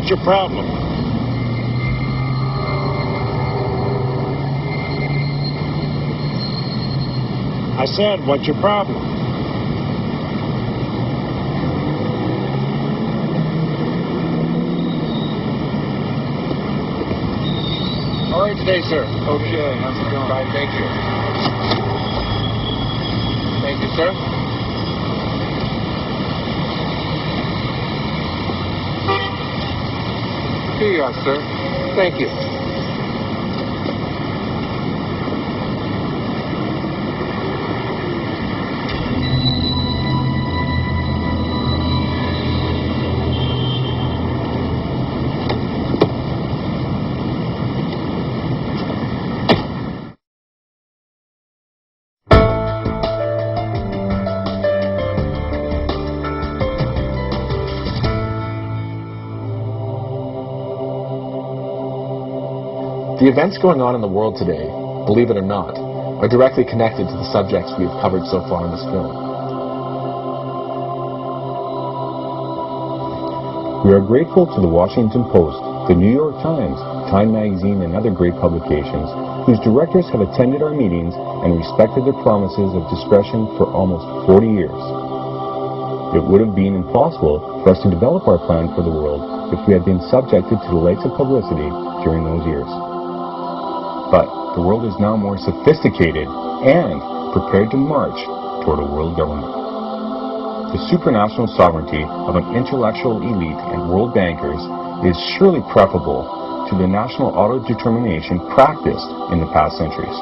What's your problem? I said, what's your problem? All right today, sir. Okay, how's it going? Fine, thank you. Thank you, sir. Here you are, sir. Thank you. The events going on in the world today, believe it or not, are directly connected to the subjects we have covered so far in this film. We are grateful to the Washington Post, the New York Times, Time Magazine, and other great publications whose directors have attended our meetings and respected their promises of discretion for almost 40 years. It would have been impossible for us to develop our plan for the world if we had been subjected to the likes of publicity during those years. But the world is now more sophisticated and prepared to march toward a world government. The supranational sovereignty of an intellectual elite and world bankers is surely preferable to the national autodetermination practiced in the past centuries.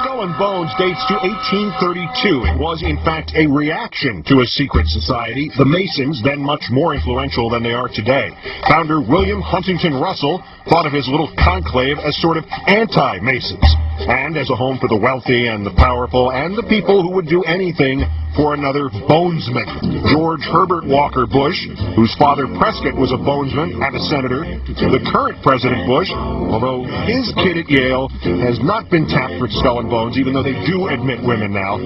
Skull and Bones dates to 1832. It was, in fact, a reaction to a secret society, the Masons, then much more influential than they are today. Founder William Huntington Russell thought of his little conclave as sort of anti-Masons, and as a home for the wealthy and the powerful and the people who would do anything for another bonesman. George Herbert Walker Bush, whose father Prescott was a bonesman and a senator, the current President Bush, although his kid at Yale has not been tapped for Skull and Bones, even though they do admit women now.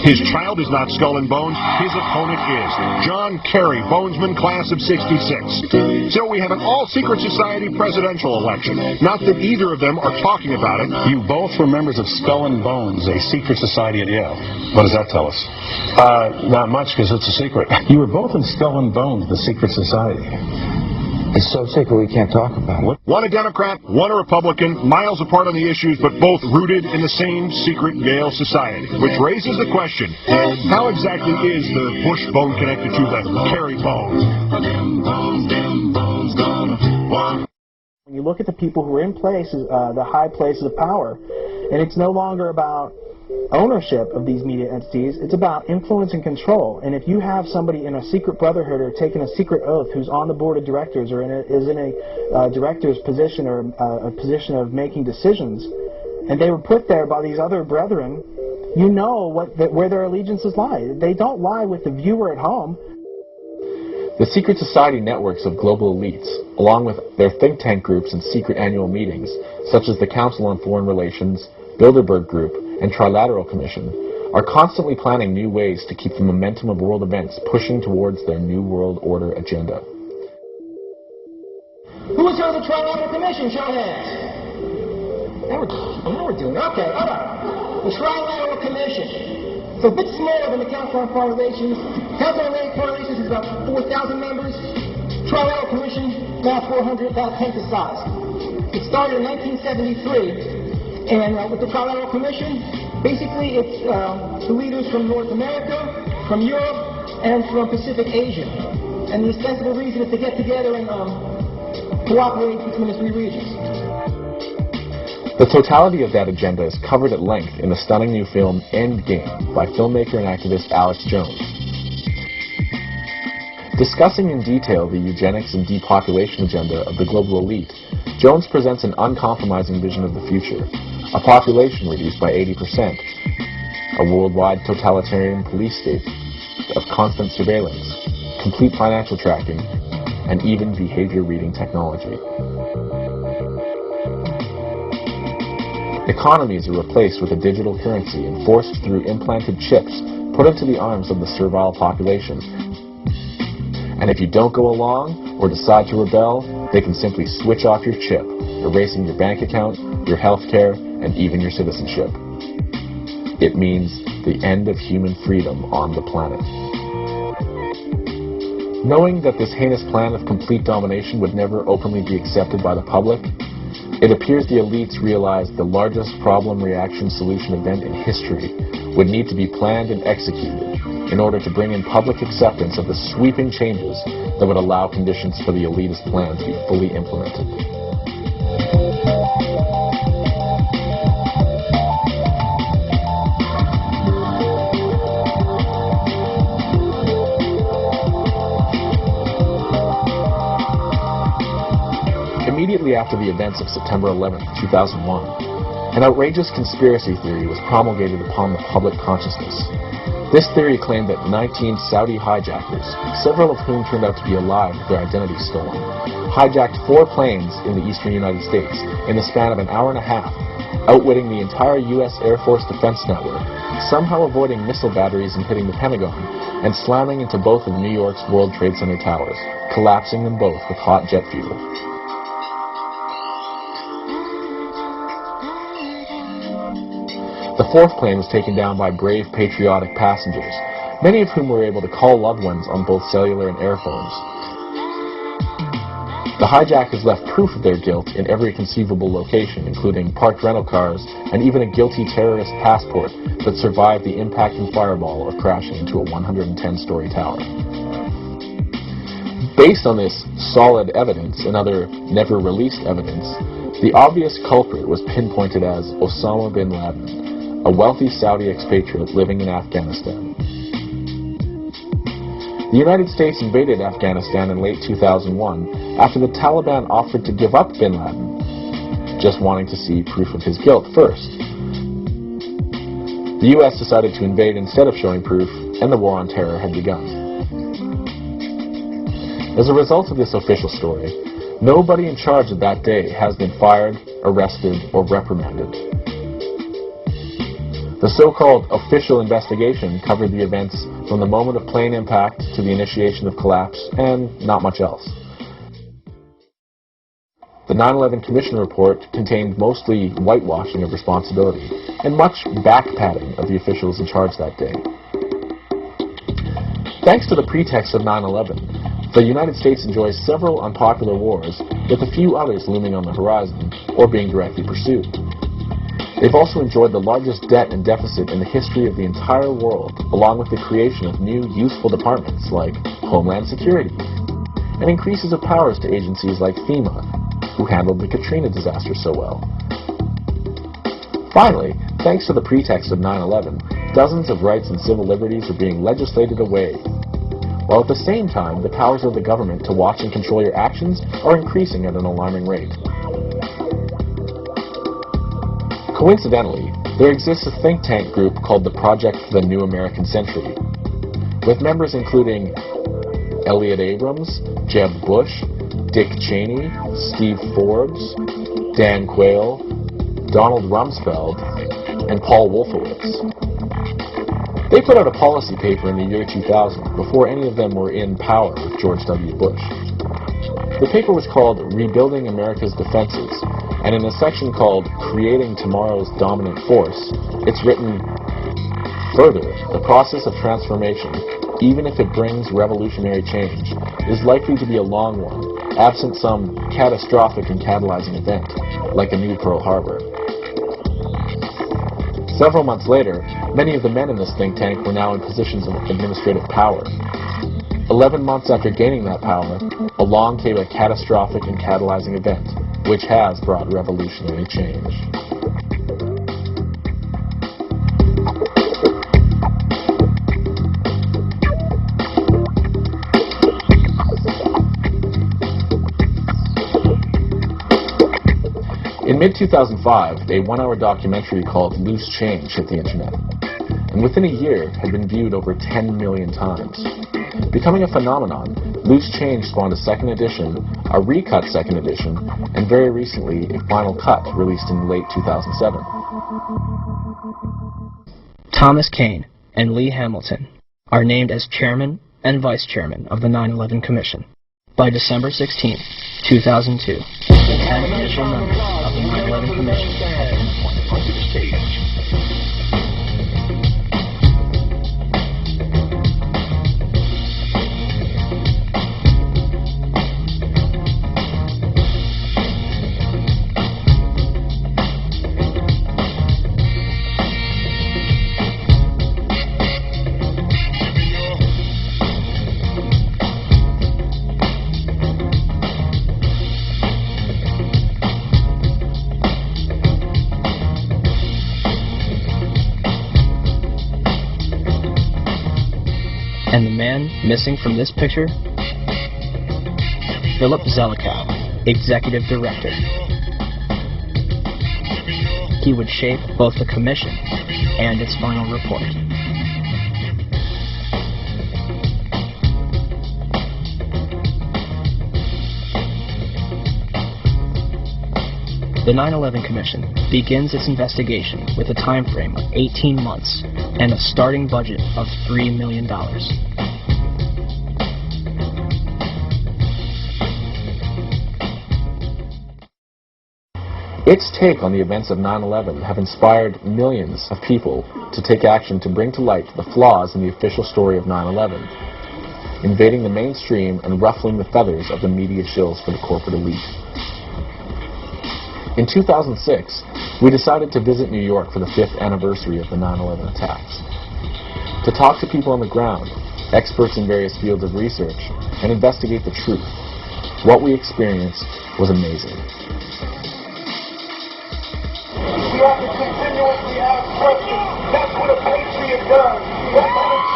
His child is not Skull and Bones, his opponent is. John Kerry, bonesman, class of 66. So we have an all-secret society presidential election. Not that either of them are talking about it. You both were members of Skull and Bones, a secret society at Yale. What does that tell us? Not much, because it's a secret. You were both in Skull and Bones, the secret society. It's so secret we can't talk about it. One a Democrat, one a Republican, miles apart on the issues, but both rooted in the same secret Yale society. Which raises the question, how exactly is the Bush bone connected to the Kerry bone? When you look at the people who are in places, the high places of power, and it's no longer about ownership of these media entities, it's about influence and control. And if you have somebody in a secret brotherhood or taking a secret oath who's on the board of directors or is in a director's position or a position of making decisions, and they were put there by these other brethren, you know where their allegiances lie. They don't lie with the viewer at home. The secret society networks of global elites, along with their think tank groups and secret annual meetings, such as the Council on Foreign Relations, Bilderberg Group, and Trilateral Commission, are constantly planning new ways to keep the momentum of world events pushing towards their New World Order agenda. Who has heard of the Trilateral Commission? Show of hands. Now we're doing it. Okay, all right. The Trilateral Commission. So a bit smaller than the Council on Foreign Relations. Council on Foreign Relations is about 4,000 members. Trilateral Commission, now 400, about 10 to size. It started in 1973. And with the Trilateral Commission, basically it's the leaders from North America, from Europe, and from Pacific Asia. And the ostensible reason is to get together and cooperate between the three regions. The totality of that agenda is covered at length in the stunning new film Endgame by filmmaker and activist Alex Jones. Discussing in detail the eugenics and depopulation agenda of the global elite, Jones presents an uncompromising vision of the future. A population reduced by 80%, a worldwide totalitarian police state of constant surveillance, complete financial tracking, and even behavior reading technology. Economies are replaced with a digital currency enforced through implanted chips put into the arms of the servile population. And if you don't go along or decide to rebel, they can simply switch off your chip, erasing your bank account, your health care, and even your citizenship. It means the end of human freedom on the planet. Knowing that this heinous plan of complete domination would never openly be accepted by the public, it appears the elites realized the largest problem-reaction-solution event in history would need to be planned and executed in order to bring in public acceptance of the sweeping changes that would allow conditions for the elitist plan to be fully implemented. Immediately after the events of September 11, 2001, an outrageous conspiracy theory was promulgated upon the public consciousness. This theory claimed that 19 Saudi hijackers, several of whom turned out to be alive with their identities stolen, hijacked 4 planes in the eastern United States in the span of an hour and a half, outwitting the entire U.S. Air Force defense network, somehow avoiding missile batteries and hitting the Pentagon, and slamming into both of New York's World Trade Center towers, collapsing them both with hot jet fuel. The 4th plane was taken down by brave, patriotic passengers, many of whom were able to call loved ones on both cellular and air phones. The hijackers left proof of their guilt in every conceivable location, including parked rental cars and even a guilty terrorist passport that survived the impact and fireball of crashing into a 110-story tower. Based on this solid evidence and other never-released evidence, the obvious culprit was pinpointed as Osama bin Laden, a wealthy Saudi expatriate living in Afghanistan. The United States invaded Afghanistan in late 2001 after the Taliban offered to give up bin Laden, just wanting to see proof of his guilt first. The U.S. decided to invade instead of showing proof, and the war on terror had begun. As a result of this official story, nobody in charge of that day has been fired, arrested, or reprimanded. The so-called official investigation covered the events from the moment of plane impact to the initiation of collapse, and not much else. The 9/11 Commission report contained mostly whitewashing of responsibility and much back-patting of the officials in charge that day. Thanks to the pretext of 9/11, the United States enjoys several unpopular wars, with a few others looming on the horizon or being directly pursued. They've also enjoyed the largest debt and deficit in the history of the entire world, along with the creation of new, useful departments like Homeland Security, and increases of powers to agencies like FEMA, who handled the Katrina disaster so well. Finally, thanks to the pretext of 9/11, dozens of rights and civil liberties are being legislated away, while at the same time, the powers of the government to watch and control your actions are increasing at an alarming rate. Coincidentally, there exists a think tank group called the Project for the New American Century, with members including Elliot Abrams, Jeb Bush, Dick Cheney, Steve Forbes, Dan Quayle, Donald Rumsfeld, and Paul Wolfowitz. They put out a policy paper in the year 2000, before any of them were in power with George W. Bush. The paper was called Rebuilding America's Defenses, and in a section called Creating Tomorrow's Dominant Force, it's written, "Further, the process of transformation, even if it brings revolutionary change, is likely to be a long one, absent some catastrophic and catalyzing event, like a new Pearl Harbor." Several months later, many of the men in this think tank were now in positions of administrative power. 11 months after gaining that power, along came a catastrophic and catalyzing event, which has brought revolutionary change. In mid-2005, a one-hour documentary called Loose Change hit the internet, and within a year had been viewed over 10 million times. Becoming a phenomenon, Loose Change spawned a second edition, a recut second edition, and very recently a final cut released in late 2007. Thomas Kane, and Lee Hamilton are named as chairman and vice chairman of the 9/11 Commission. By December 16, 2002, 10 official members of the 9/11 Commission have been appointed onto the stage. And the man missing from this picture? Philip Zelikow, Executive Director. He would shape both the commission and its final report. The 9/11 Commission begins its investigation with a time frame of 18 months and a starting budget of $3 million. Its take on the events of 9/11 have inspired millions of people to take action to bring to light the flaws in the official story of 9/11, invading the mainstream and ruffling the feathers of the media shills for the corporate elite. In 2006, we decided to visit New York for the 5th anniversary of the 9/11 attacks, to talk to people on the ground, experts in various fields of research, and investigate the truth. What we experienced was amazing. We have to continuously ask questions. That's what a patriot does. That's what it's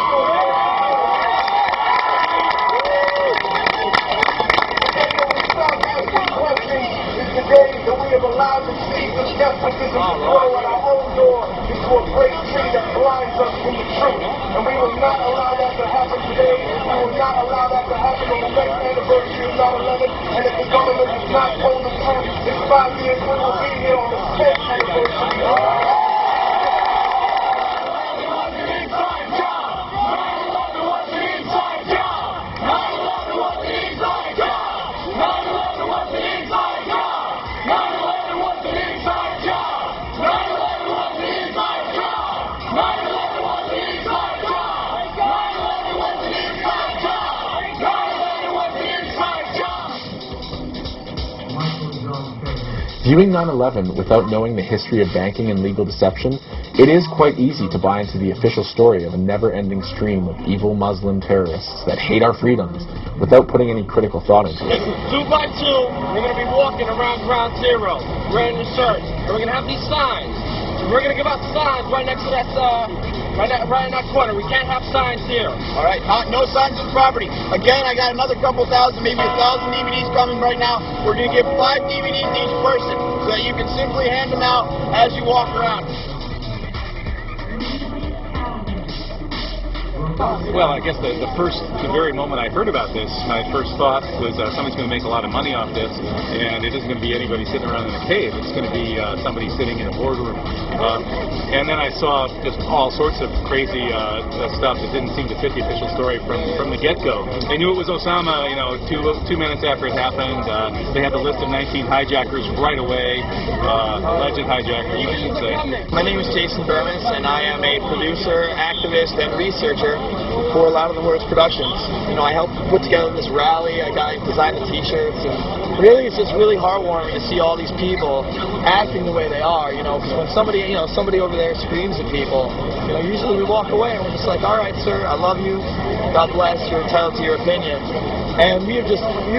the day that we have allowed the seeds of skepticism to grow at our own door into a great tree that blinds us from the truth. And we will not allow that to happen today. We will not allow that to happen on the next anniversary of 9/11. And if the government does not hold the truth, in 5 years we will be here on the 5th anniversary. Viewing 9/11 without knowing the history of banking and legal deception, it is quite easy to buy into the official story of a never-ending stream of evil Muslim terrorists that hate our freedoms without putting any critical thought into it. 2 by 2, we're going to be walking around Ground Zero, wearing the shirts, and we're going to have these signs. We're going to give out signs right next to that, right in that corner. We can't have signs here. All right, no signs on property. Again, I got another couple thousand, maybe 1,000 DVDs coming right now. We're going to give 5 DVDs to each person so that you can simply hand them out as you walk around. Well, I guess the very moment I heard about this, my first thought was somebody's going to make a lot of money off this, and it isn't going to be anybody sitting around in a cave. It's going to be somebody sitting in a boardroom. And then I saw just all sorts of crazy stuff that didn't seem to fit the official story from the get-go. They knew it was Osama, you know, two minutes after it happened. They had the list of 19 hijackers right away, alleged hijackers, you should say. My name is Jason Burmis, and I am a producer, activist, and researcher for Loud of the Words Productions. You know, I helped put together this rally. I designed the T-shirts, and really, it's just really heartwarming to see all these people acting the way they are. You know, because when somebody over there screams at people, you know, usually we walk away and we're just like, all right, sir, I love you. God bless. You're entitled to your opinion. And we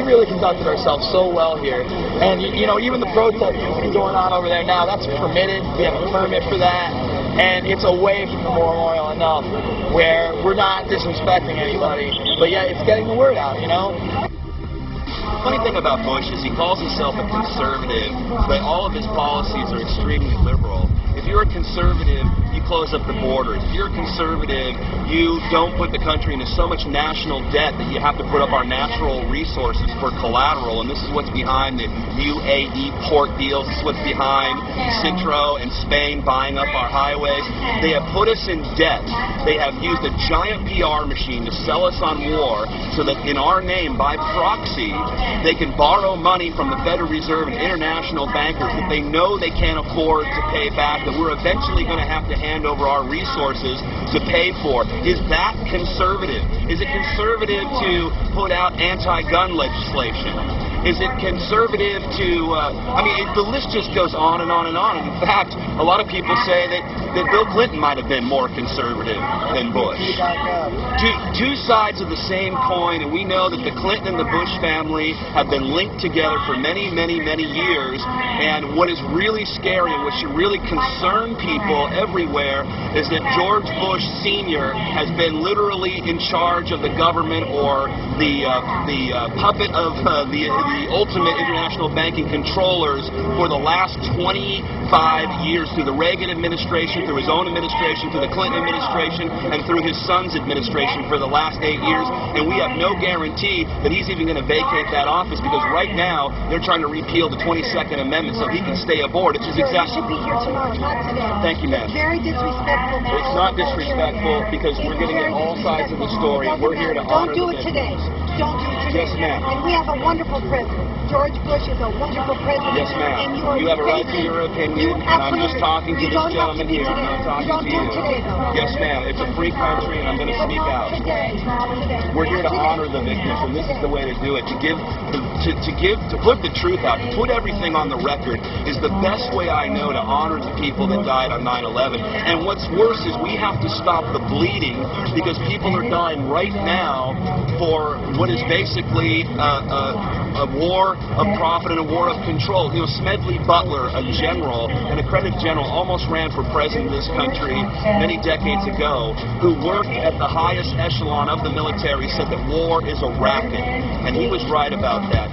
really conducted ourselves so well here. And you know, even the protest going on over there now, that's permitted. We have a permit for that. And it's away from the Memorial enough where we're not disrespecting anybody, but yet it's getting the word out, you know? Funny thing about Bush is he calls himself a conservative, but all of his policies are extremely liberal. If you're a conservative, you close up the borders. If you're a conservative, you don't put the country into so much national debt that you have to put up our natural resources for collateral, and this is what's behind the UAE port deals. This is what's behind Cintro and Spain buying up our highways. They have put us in debt. They have used a giant PR machine to sell us on war so that in our name, by proxy, they can borrow money from the Federal Reserve and international bankers that they know they can't afford to pay back, that we're eventually going to have to hand over our resources to pay for. Is that conservative? Is it conservative to put out anti-gun legislation? Is it conservative to, the list just goes on and on and on. In fact, a lot of people say that Bill Clinton might have been more conservative than Bush. Two sides of the same coin, and we know that the Clinton and the Bush family have been linked together for many, many, many years. And what is really scary and what should really concern people everywhere is that George Bush Sr. has been literally in charge of the government, or the puppet of the ultimate international banking controllers for the last 25 years, through the Reagan administration, through his own administration, through the Clinton administration, and through his son's administration for the last 8 years. And we have no guarantee that he's even going to vacate that office, because right now they're trying to repeal the 22nd Amendment so he can stay aboard. It's You should be here tomorrow, not today. Thank you, ma'am. It's very disrespectful now. It's not disrespectful, because we're going to get all sides of the story. We're here to honor Don't do it today. Don't do it today. Yes, ma'am. And we have a wonderful president. George Bush is a wonderful president. Yes, ma'am. You have a right to your opinion, and I'm just talking to this gentleman here. I'm not talking to you. Today, yes, ma'am. It's a free country, and I'm going to speak out. We're here to honor the victims, and this is the way to do it. To put the truth out, to put everything on the record is the best way I know to honor the people that died on 9/11. And what's worse is we have to stop the bleeding, because people are dying right now for what is basically a war of profit and a war of control. You know, Smedley Butler, a general, an accredited general, almost ran for president of this country many decades ago, who worked at the highest echelon of the military, said that war is a racket, and he was right about that.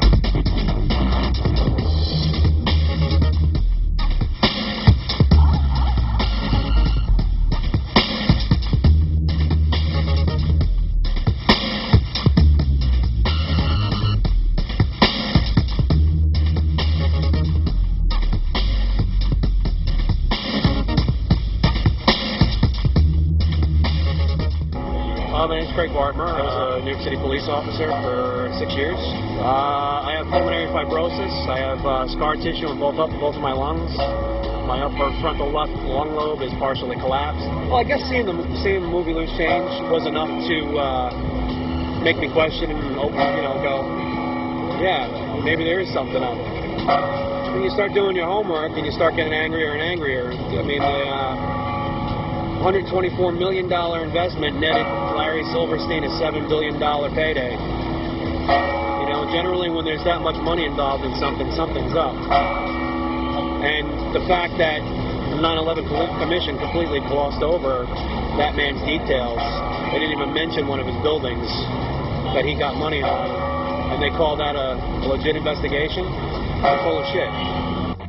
My name is Craig Bartmer. I was a New York City police officer for 6 years. I have pulmonary fibrosis. I have scar tissue in both of my lungs. My upper frontal left lung lobe is partially collapsed. Well, I guess seeing the movie Loose Change was enough to make me question and go, yeah, maybe there is something out there. When you start doing your homework and you start getting angrier and angrier, I mean, $124 million investment netted Larry Silverstein a $7 billion payday. You know, generally when there's that much money involved in something, something's up. And the fact that the 9/11 Commission completely glossed over that man's details, they didn't even mention one of his buildings that he got money on, and they call that a legit investigation, they're full of shit.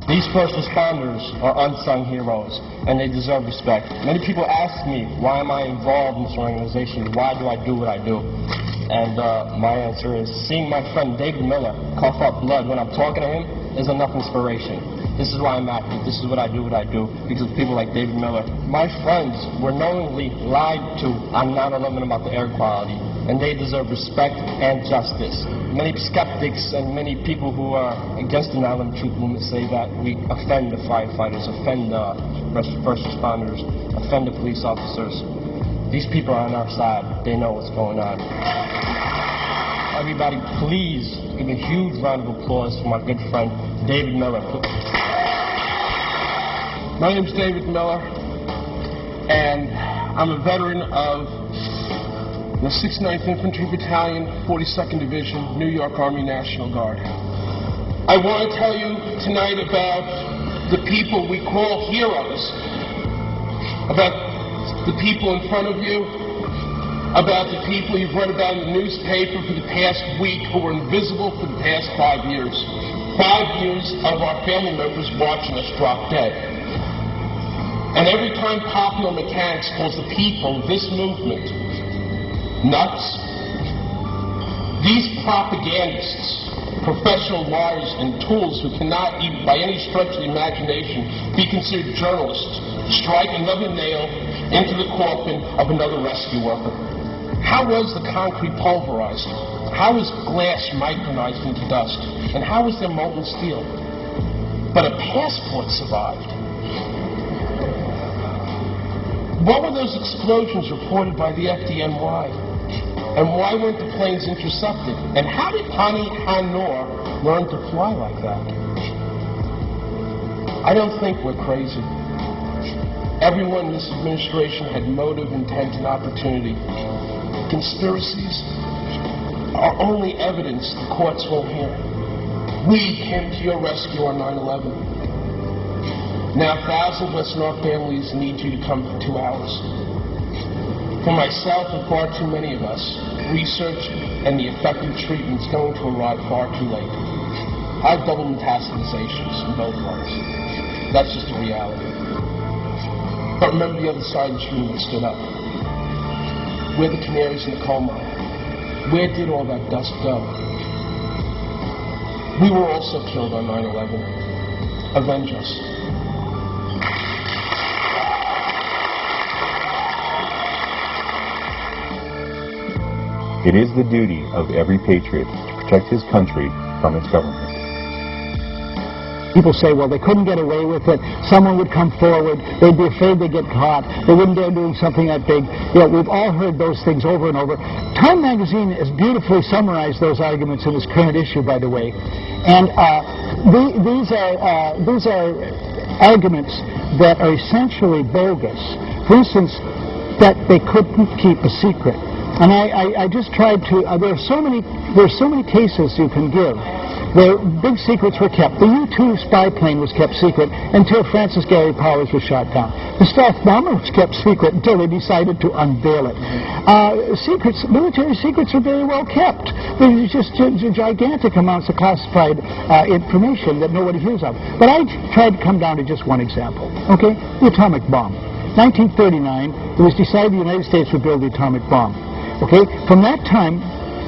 These first responders are unsung heroes, and they deserve respect. Many people ask me, why am I involved in this organization? Why do I do what I do? And my answer is, seeing my friend David Miller cough up blood when I'm talking to him is enough inspiration. This is why I'm active. This is what I do, because of people like David Miller. My friends were knowingly lied to on 9/11 about the air quality, and they deserve respect and justice. Many skeptics and many people who are against the 9/11 truth movement say that we offend the firefighters, offend the first responders, offend the police officers. These people are on our side. They know what's going on. Everybody, please give a huge round of applause for my good friend, David Miller. My name is David Miller, and I'm a veteran of the 6th Infantry Battalion, 42nd Division, New York Army National Guard. I want to tell you tonight about the people we call heroes, about the people in front of you, about the people you've read about in the newspaper for the past week who were invisible for the past 5 years. 5 years of our family members watching us drop dead. And every time popular mechanics calls the people of this movement nuts, these propagandists, professional liars and tools who cannot even by any stretch of the imagination be considered journalists, strike another nail into the coffin of another rescue worker. How was the concrete pulverized? How was glass micronized into dust? And how was there molten steel? But a passport survived. What were those explosions reported by the FDNY? And why weren't the planes intercepted? And how did Hani Hanor learn to fly like that? I don't think we're crazy. Everyone in this administration had motive, intent, and opportunity. Conspiracies are only evidence the courts won't hear. We came to your rescue on 9/11. Now thousands of us and our families need you to come for 2 hours. For myself and far too many of us, research and the effective treatment is going to arrive far too late. I have double metastasizations in both lungs. That's just a reality. But remember the other side of the stream that stood up. We're the canaries in the coal mine. Where did all that dust go? We were also killed on 9/11. Avenge us. It is the duty of every patriot to protect his country from its government. People say, well, they couldn't get away with it. Someone would come forward. They'd be afraid they'd get caught. They wouldn't dare doing something that big. Yeah, we've all heard those things over and over. Time magazine has beautifully summarized those arguments in its current issue, by the way. And these are arguments that are essentially bogus. For instance, that they couldn't keep a secret. And I just tried to. There are so many cases you can give where big secrets were kept. The U-2 spy plane was kept secret until Francis Gary Powers was shot down. The stealth bomber was kept secret until they decided to unveil it. Military secrets are very well kept. There's just gigantic amounts of classified information that nobody hears of. But I tried to come down to just one example. Okay, the atomic bomb. 1939, it was decided the United States would build the atomic bomb. Okay, from that time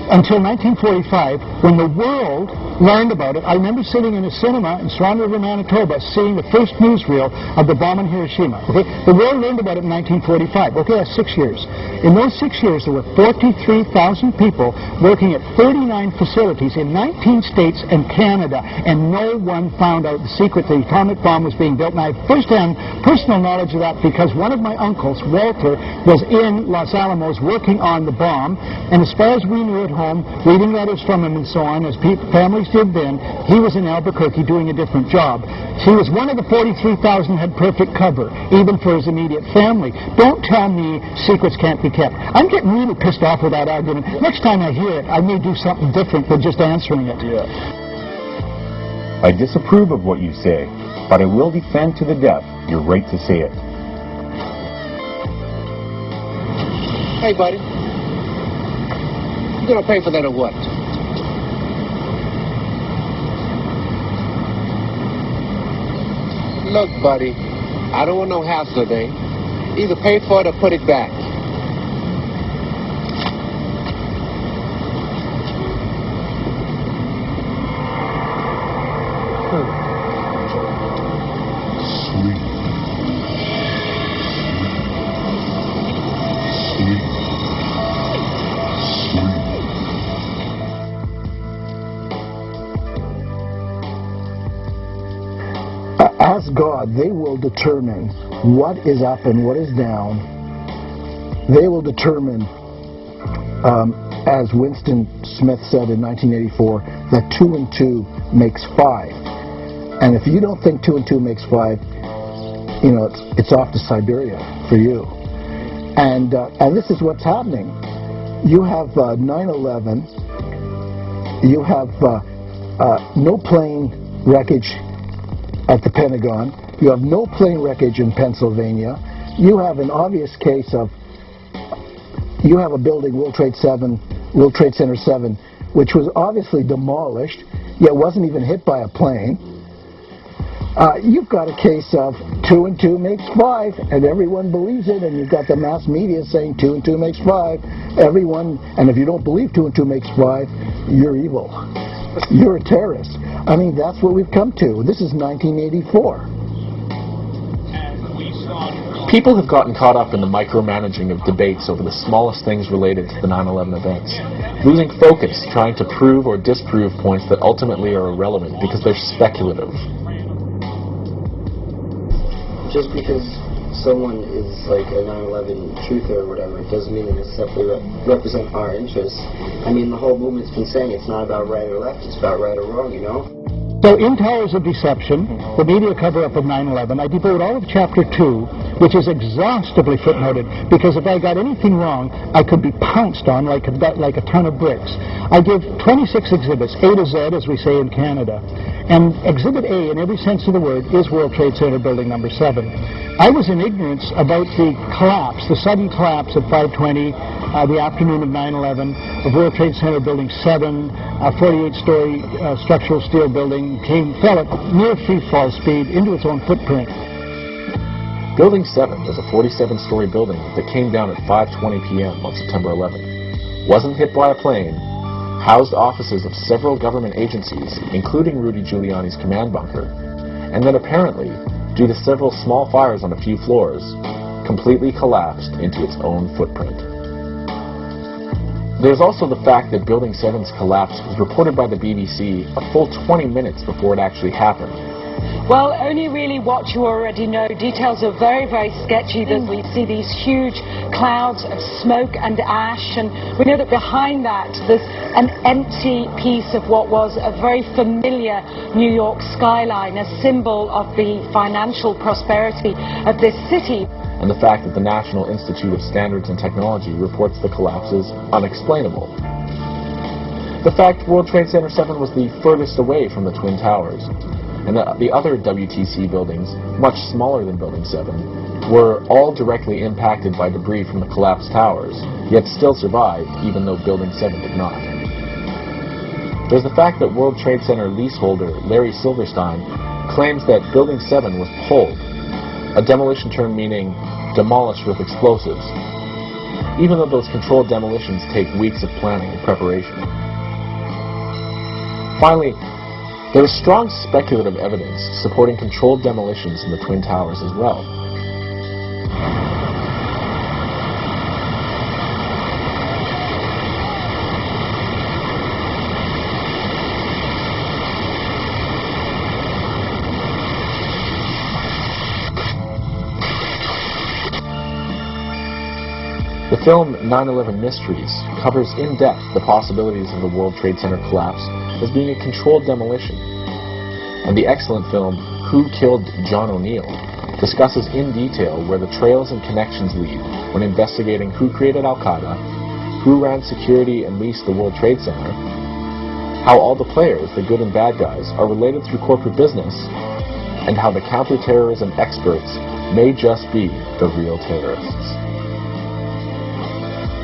until 1945, when the world learned about it, I remember sitting in a cinema in Swan River, Manitoba, seeing the first newsreel of the bomb in Hiroshima. Okay, the world learned about it in 1945. Okay, that's 6 years. In those 6 years, there were 43,000 people working at 39 facilities in 19 states and Canada, and no one found out the secret the atomic bomb was being built. And I have first-hand personal knowledge of that because one of my uncles, Walter, was in Los Alamos working on the bomb, and as far as we knew at home, reading letters from him and so on, as families did then, he was in Albuquerque doing a different job. He was one of the 43,000 had perfect cover, even for his immediate family. Don't tell me secrets can't be kept. I'm getting really pissed off with that argument. Next time I hear it, I may do something different than just answering it. Yeah. I disapprove of what you say, but I will defend to the death your right to say it. Hey, buddy. You gonna pay for that or what? Look, buddy, I don't want no hassle today. Either pay for it or put it back. As God, they will determine what is up and what is down. They will determine, as Winston Smith said in 1984, that 2 and 2 makes 5. And if you don't think 2 and 2 makes 5, you know, it's off to Siberia for you. And this is what's happening. You have 9/11. You have no plane wreckage at the Pentagon. You have no plane wreckage in Pennsylvania. You have an obvious case of, you have a building, World Trade Center 7, which was obviously demolished, yet wasn't even hit by a plane. You've got a case of 2 and 2 makes 5, and everyone believes it, and you've got the mass media saying 2 and 2 makes 5. Everyone, and if you don't believe 2 and 2 makes 5, you're evil. You're a terrorist. I mean, that's what we've come to. This is 1984. People have gotten caught up in the micromanaging of debates over the smallest things related to the 9/11 events, losing focus trying to prove or disprove points that ultimately are irrelevant because they're speculative. Just because someone is like a 9/11 truther or whatever, it doesn't mean they necessarily represent our interests. I mean, the whole movement's been saying it's not about right or left, it's about right or wrong, you know? So in Towers of Deception, the media cover-up of 9/11, I devote all of Chapter 2, which is exhaustively footnoted, because if I got anything wrong, I could be pounced on like a ton of bricks. I give 26 exhibits, A to Z, as we say in Canada. And Exhibit A, in every sense of the word, is World Trade Center Building Number 7. I was in ignorance about the collapse, the sudden collapse at 5:20, the afternoon of 9/11, of World Trade Center Building 7, a 48-story structural steel building, fell at near free fall speed into its own footprint. Building 7 is a 47-story building that came down at 5:20 p.m. on September 11th. Wasn't hit by a plane, housed offices of several government agencies, including Rudy Giuliani's command bunker, and then apparently, due to several small fires on a few floors, completely collapsed into its own footprint. There's also the fact that Building 7's collapse was reported by the BBC a full 20 minutes before it actually happened. Well, only really what you already know. Details are very, very sketchy. We see these huge clouds of smoke and ash, and we know that behind that there's an empty piece of what was a very familiar New York skyline, a symbol of the financial prosperity of this city. And the fact that the National Institute of Standards and Technology reports the collapse is unexplainable. The fact World Trade Center 7 was the furthest away from the Twin Towers, and the other WTC buildings, much smaller than Building 7, were all directly impacted by debris from the collapsed towers, yet still survived, even though Building 7 did not. There's the fact that World Trade Center leaseholder Larry Silverstein claims that Building 7 was pulled, a demolition term meaning demolished with explosives, even though those controlled demolitions take weeks of planning and preparation. Finally, there is strong speculative evidence supporting controlled demolitions in the Twin Towers as well. The film 9/11 Mysteries covers in depth the possibilities of the World Trade Center collapse as being a controlled demolition. And the excellent film Who Killed John O'Neill discusses in detail where the trails and connections lead when investigating who created Al-Qaeda, who ran security and leased the World Trade Center, how all the players, the good and bad guys, are related through corporate business, and how the counterterrorism experts may just be the real terrorists.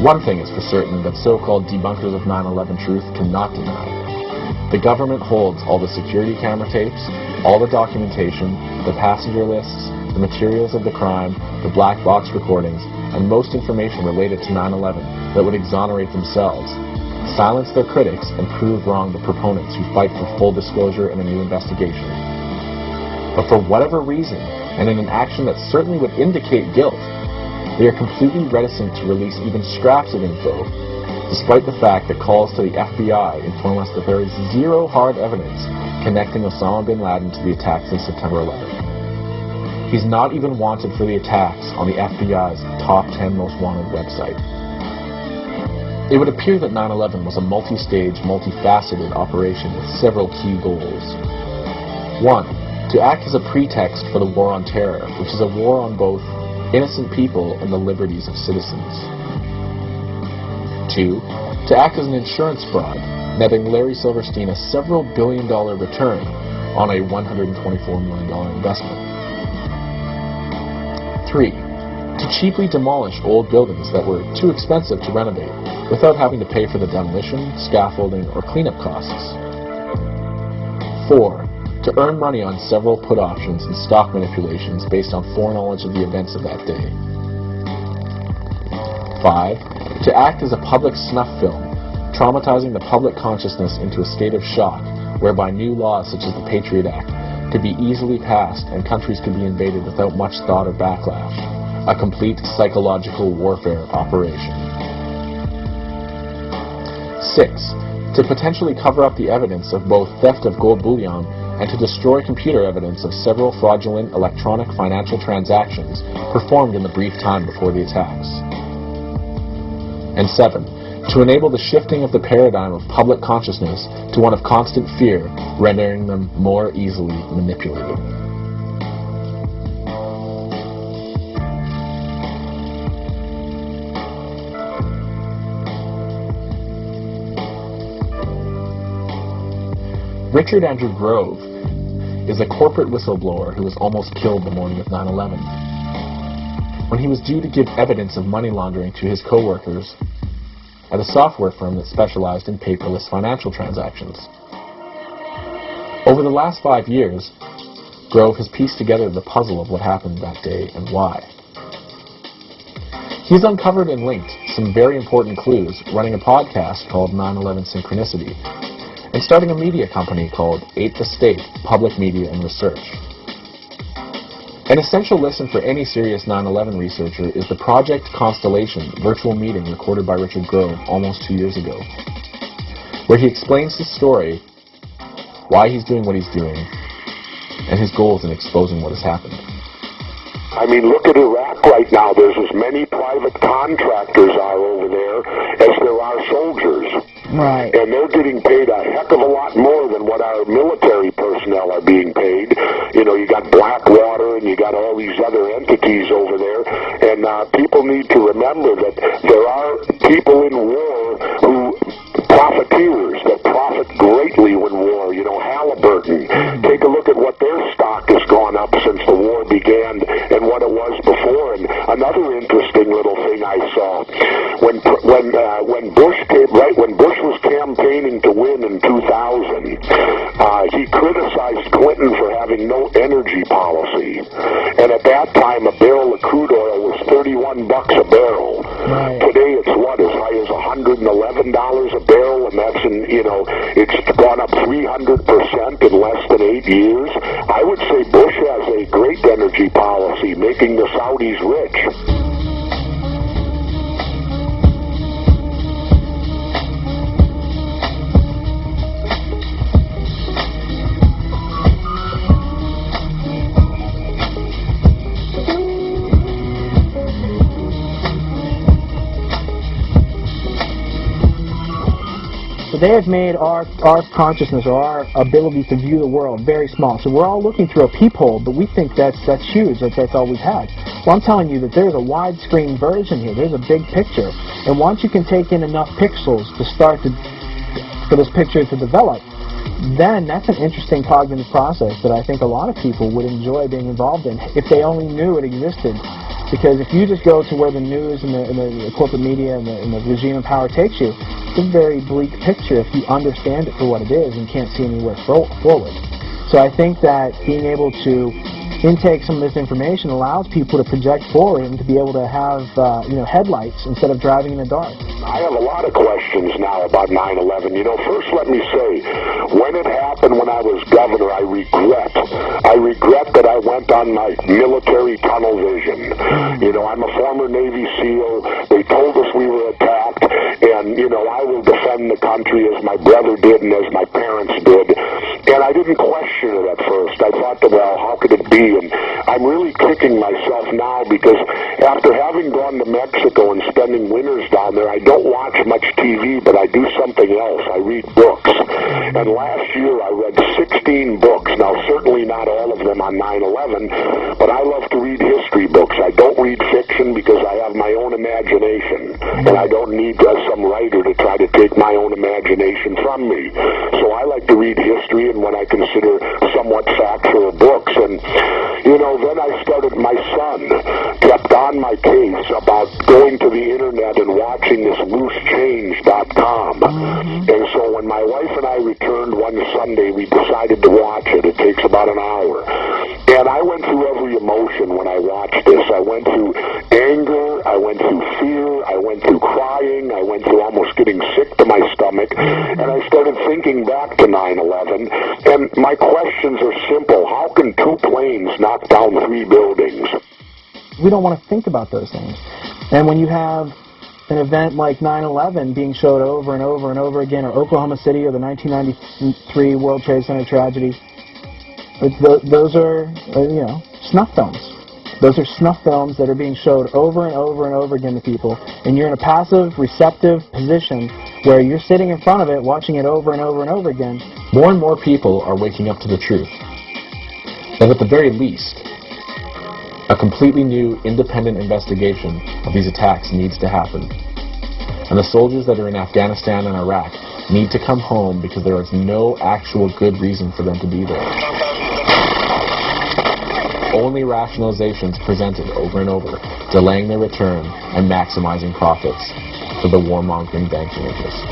One thing is for certain that so-called debunkers of 9/11 truth cannot deny. The government holds all the security camera tapes, all the documentation, the passenger lists, the materials of the crime, the black box recordings, and most information related to 9/11 that would exonerate themselves, silence their critics, and prove wrong the proponents who fight for full disclosure and a new investigation. But for whatever reason, and in an action that certainly would indicate guilt, they are completely reticent to release even scraps of info, despite the fact that calls to the FBI inform us that there is zero hard evidence connecting Osama bin Laden to the attacks of September 11th. He's not even wanted for the attacks on the FBI's top 10 most wanted website. It would appear that 9/11 was a multi-stage, multifaceted operation with several key goals. 1. To act as a pretext for the war on terror, which is a war on both innocent people and the liberties of citizens. 2. To act as an insurance fraud, netting Larry Silverstein a several billion-dollar return on a $124 million investment. 3. To cheaply demolish old buildings that were too expensive to renovate without having to pay for the demolition, scaffolding, or cleanup costs. 4. to earn money on several put options and stock manipulations based on foreknowledge of the events of that day. 5. To act as a public snuff film, traumatizing the public consciousness into a state of shock whereby new laws such as the Patriot Act could be easily passed and countries could be invaded without much thought or backlash. A complete psychological warfare operation. 6. To potentially cover up the evidence of both theft of gold bullion and to destroy computer evidence of several fraudulent electronic financial transactions performed in the brief time before the attacks. And 7. To enable the shifting of the paradigm of public consciousness to one of constant fear, rendering them more easily manipulated. Richard Andrew Grove is a corporate whistleblower who was almost killed the morning of 9/11. When he was due to give evidence of money laundering to his co-workers at a software firm that specialized in paperless financial transactions. Over the last 5 years, Grove has pieced together the puzzle of what happened that day and why. He's uncovered and linked some very important clues, running a podcast called 9/11 Synchronicity, and starting a media company called 8 The State, Public Media and Research. An essential listen for any serious 9/11 researcher is the Project Constellation virtual meeting recorded by Richard Grove almost 2 years ago, where he explains his story, why he's doing what he's doing, and his goals in exposing what has happened. I mean, look at Iraq right now. There's as many private contractors are over there as there are soldiers. Right. And they're getting paid a heck of a lot more than what our military personnel are being paid. You know, you got Blackwater and you got all these other entities over there. And people need to remember that there are people in war who profiteers that profit greatly when war. You know, Halliburton. Take a look at what their stock has gone up since the war began and what it was before. And another interesting little thing I saw when Bush came, right when Bush was campaigning to win in 2000, he criticized Clinton for having no energy policy. And at that time, a barrel of crude oil was $31 a barrel. Right. Today, it's what, as high as $111 a barrel, and that's it's gone up 300% in less than 8 years. I would say Bush has a great energy policy, making the Saudis rich. They have made our consciousness or our ability to view the world very small. So we're all looking through a peephole, but we think that's huge. That's all we've had. Well, I'm telling you that there's a widescreen version here. There's a big picture. And once you can take in enough pixels to start for this picture to develop, then that's an interesting cognitive process that I think a lot of people would enjoy being involved in if they only knew it existed. Because if you just go to where the news and the corporate media and the regime of power takes you, it's a very bleak picture if you understand it for what it is and can't see anywhere forward. So I think that being able to intake some of this information allows people to project forward and to be able to have headlights instead of driving in the dark. I have a lot of questions now about 9/11. You know, first let me say, when it happened when I was governor, I regret that I went on my military tunnel vision. You know, I'm a former Navy SEAL. They told us we were attacked, and, you know, I will defend the country as my brother did and as my parents did. And I didn't question it at first. I thought that, well, how could it be? And I'm really kicking myself now because after having gone to Mexico and spending winters down there, I don't watch much TV, but I do something else. I read books. And last year I read 16 books. Now, certainly not all of them on 9/11, but I love to read history books. I don't read fiction because I have my own imagination, and I don't need some writer to try to take my own imagination from me. So I like to read history and what I consider somewhat factual books. And, you know, then I started, my son kept on my case about going to the internet and watching this loosechange.com. And so when my wife and I returned one one Sunday we decided to watch it. It takes about an hour. And I went through every emotion when I watched this. I went through anger, I went through fear, I went through crying, I went through almost getting sick to my stomach, and I started thinking back to 9/11, and my questions are simple. How can two planes knock down 3 buildings? We don't want to think about those things. And when you have an event like 9/11 being showed over and over and over again, or Oklahoma City, or the 1993 World Trade Center tragedy, those are, snuff films. Those are snuff films that are being showed over and over and over again to people, and you're in a passive, receptive position where you're sitting in front of it, watching it over and over and over again. More and more people are waking up to the truth that at the very least, a completely new, independent investigation of these attacks needs to happen. And the soldiers that are in Afghanistan and Iraq need to come home because there is no actual good reason for them to be there. Only rationalizations presented over and over, delaying their return and maximizing profits for the warmongering banking interests.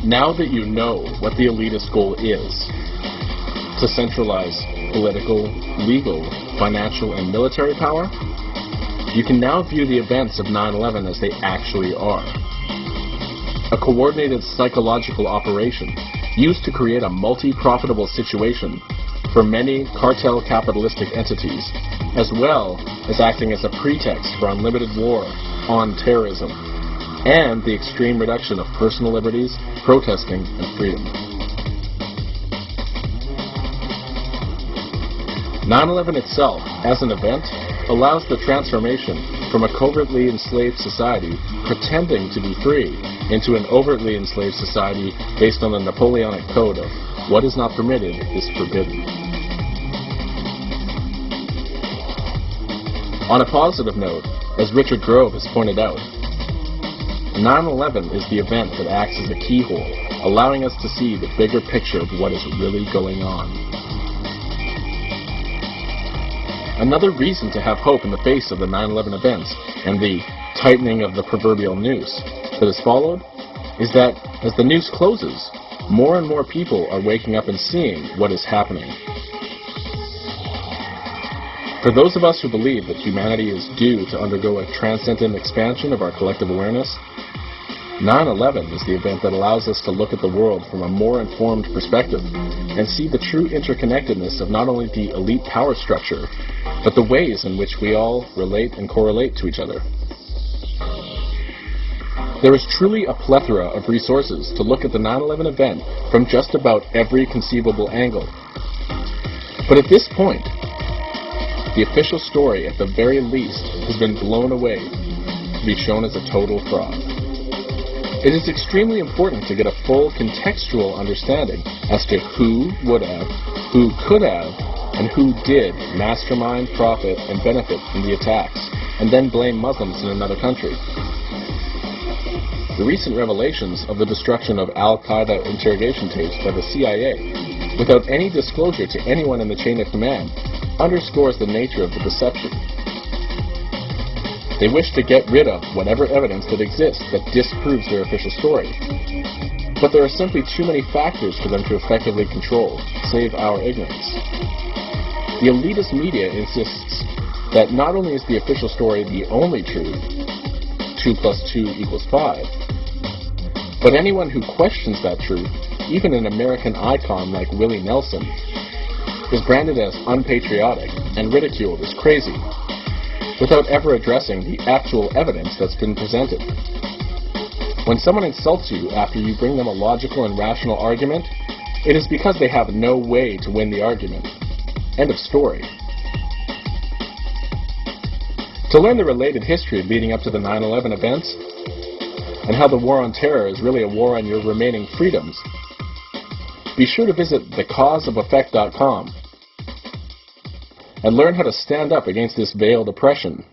Now that you know what the elitist goal is, to centralize political, legal, financial, and military power, you can now view the events of 9/11 as they actually are. A coordinated psychological operation used to create a multi-profitable situation for many cartel capitalistic entities, as well as acting as a pretext for unlimited war on terrorism and the extreme reduction of personal liberties, protesting, and freedom. 9/11 itself, as an event, allows the transformation from a covertly enslaved society pretending to be free into an overtly enslaved society based on the Napoleonic code of what is not permitted is forbidden. On a positive note, as Richard Grove has pointed out, 9/11 is the event that acts as a keyhole, allowing us to see the bigger picture of what is really going on. Another reason to have hope in the face of the 9/11 events and the tightening of the proverbial noose that has followed is that as the noose closes, more and more people are waking up and seeing what is happening. For those of us who believe that humanity is due to undergo a transcendent expansion of our collective awareness, 9/11 is the event that allows us to look at the world from a more informed perspective and see the true interconnectedness of not only the elite power structure, but the ways in which we all relate and correlate to each other. There is truly a plethora of resources to look at the 9/11 event from just about every conceivable angle. But at this point, the official story, at the very least, has been blown away to be shown as a total fraud. It is extremely important to get a full contextual understanding as to who would have, who could have, and who did mastermind, profit, and benefit from the attacks, and then blame Muslims in another country. The recent revelations of the destruction of Al-Qaeda interrogation tapes by the CIA, without any disclosure to anyone in the chain of command, underscores the nature of the deception. They wish to get rid of whatever evidence that exists that disproves their official story. But there are simply too many factors for them to effectively control, save our ignorance. The elitist media insists that not only is the official story the only truth, 2 + 2 = 5, but anyone who questions that truth, even an American icon like Willie Nelson, is branded as unpatriotic and ridiculed as crazy, without ever addressing the actual evidence that's been presented. When someone insults you after you bring them a logical and rational argument, it is because they have no way to win the argument. End of story. To learn the related history leading up to the 9/11 events, and how the war on terror is really a war on your remaining freedoms, be sure to visit thecauseofeffect.com and learn how to stand up against this veiled oppression